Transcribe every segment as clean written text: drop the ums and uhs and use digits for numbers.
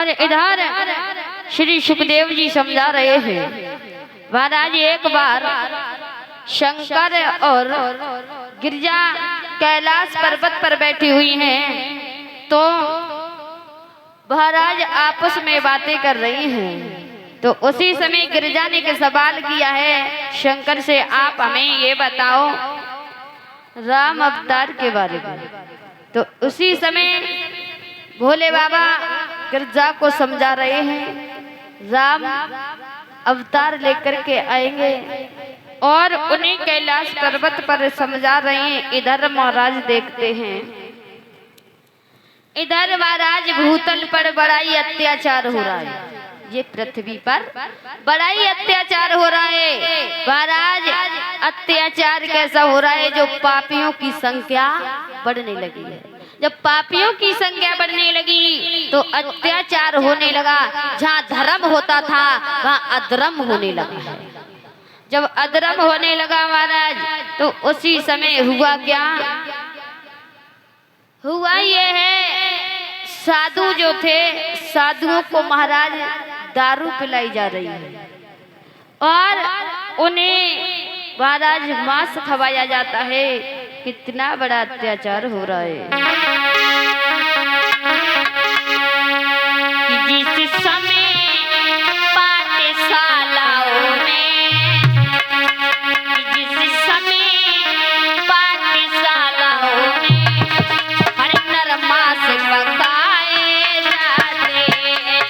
और इधर श्री सुखदेव जी समझा रहे हैं। महाराज एक बार शंकर और गिरिजा कैलाश पर्वत पर बैठी हुई हैं, तो महाराज आपस में बातें कर रही हैं। तो उसी समय गिरिजा ने के सवाल किया है शंकर से, आप हमें ये बताओ राम अवतार के बारे में। तो उसी समय भोले बाबा गिरिजा को समझा रहे हैं राम अवतार लेकर के आएंगे और उन्हें कैलाश पर्वत पर समझा रहे हैं। इधर महाराज देखते हैं, इधर महाराज भूतल पर बड़ा ही अत्याचार हो रहा है। ये पृथ्वी पर बड़ा ही अत्याचार हो रहा है। महाराज अत्याचार कैसा हो रहा है, जो पापियों की संख्या बढ़ने लगी है। जब पापियों की संख्या बढ़ने लगी तो अत्याचार होने लगा। जहाँ धर्म होता था वहाँ अधर्म होने लगा है। जब अधर्म होने लगा महाराज, तो उसी समय हुआ क्या, हुआ ये है साधु जो थे, साधुओं को महाराज दारू पिलाई जा रही है और उन्हें महाराज मांस खवाया जाता है। कितना बड़ा अत्याचार हो रहा है कि जिस समय पाठशालाओं में, जिस समय पाठशालाओं में हर नर मांस पकाए जाते हैं।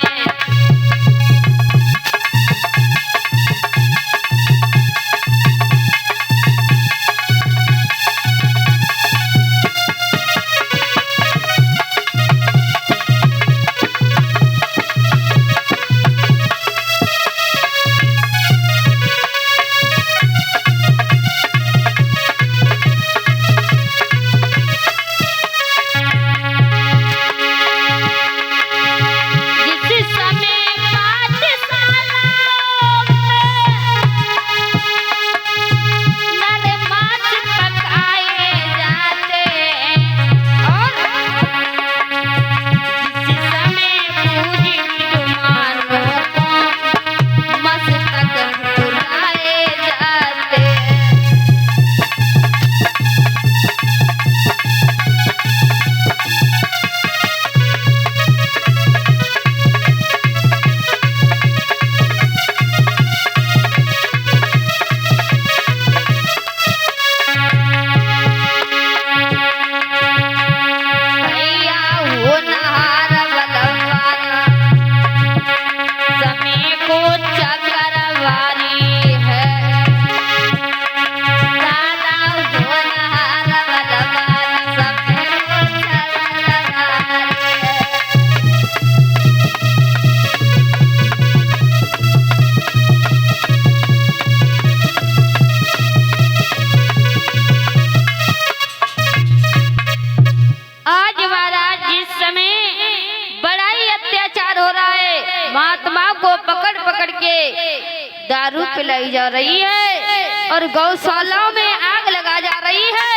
दारू पिलाई जा रही है और गौशालाओं में आग लगा जा रही है।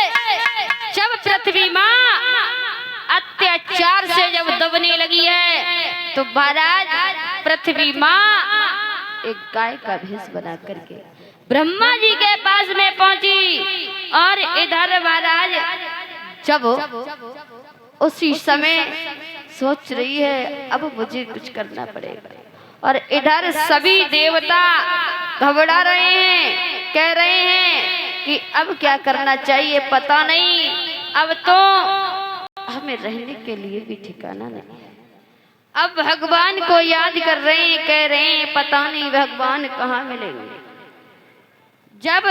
जब पृथ्वी माँ अत्याचार से जब दबने लगी है तो महाराज पृथ्वी माँ एक गाय का भेष बना करके ब्रह्मा जी के पास में पहुंची। और इधर महाराज जब उसी समय सोच रही है अब मुझे कुछ करना पड़ेगा, और इधर सभी देवता घबरा रहे हैं, कह रहे हैं कि अब क्या करना चाहिए पता नहीं, अब तो हमें रहने के लिए भी ठिकाना नहीं है। अब भगवान को याद कर रहे हैं, कह रहे हैं पता नहीं भगवान कहाँ मिलेंगे। जब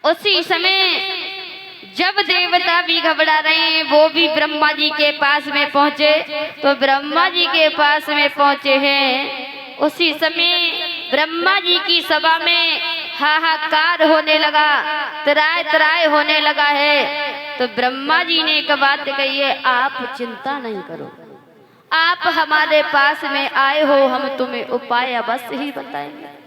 उसी समय जब देवता भी घबरा रहे हैं, वो भी ब्रह्मा जी के पास में पहुंचे। तो ब्रह्मा जी के पास में पहुंचे हैं, उसी समय ब्रह्मा जी की सभा में हाहाकार होने लगा, त्राय त्राय होने लगा है। तो ब्रह्मा जी ने एक बात कही है, आप चिंता नहीं करो, आप हमारे पास में आए हो, हम तुम्हें उपाय अवश्य ही बताएंगे।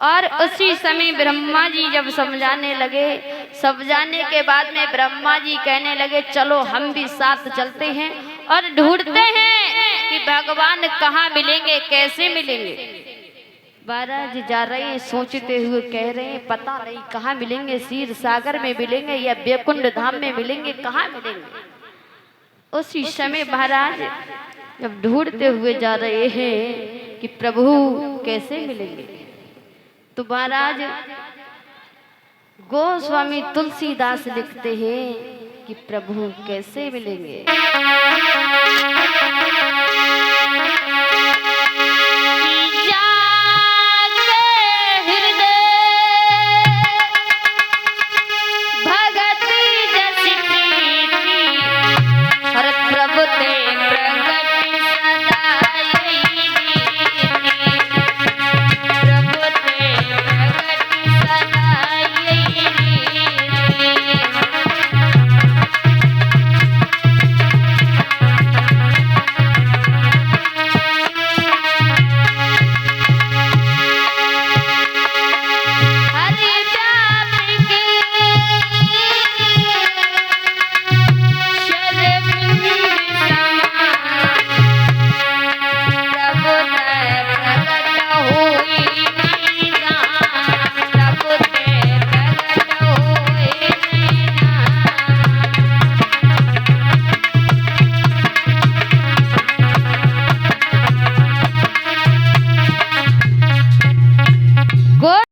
और उसी समय ब्रह्मा जी जब समझाने लगे, समझाने के बाद में ब्रह्मा जी कहने लगे चलो हम भी साथ चलते हैं और ढूंढते हैं कि भगवान कहाँ मिलेंगे, कैसे मिलेंगे। महाराज जा रहे हैं, सोचते हुए कह रहे हैं पता नहीं कहाँ मिलेंगे, क्षीर सागर में मिलेंगे या बैकुंठ धाम में मिलेंगे, कहाँ मिलेंगे। उसी समय महाराज जब ढूंढते हुए जा रहे हैं कि प्रभु कैसे मिलेंगे, तो महाराज गोस्वामी तुलसीदास लिखते हैं कि प्रभु कैसे मिलेंगे।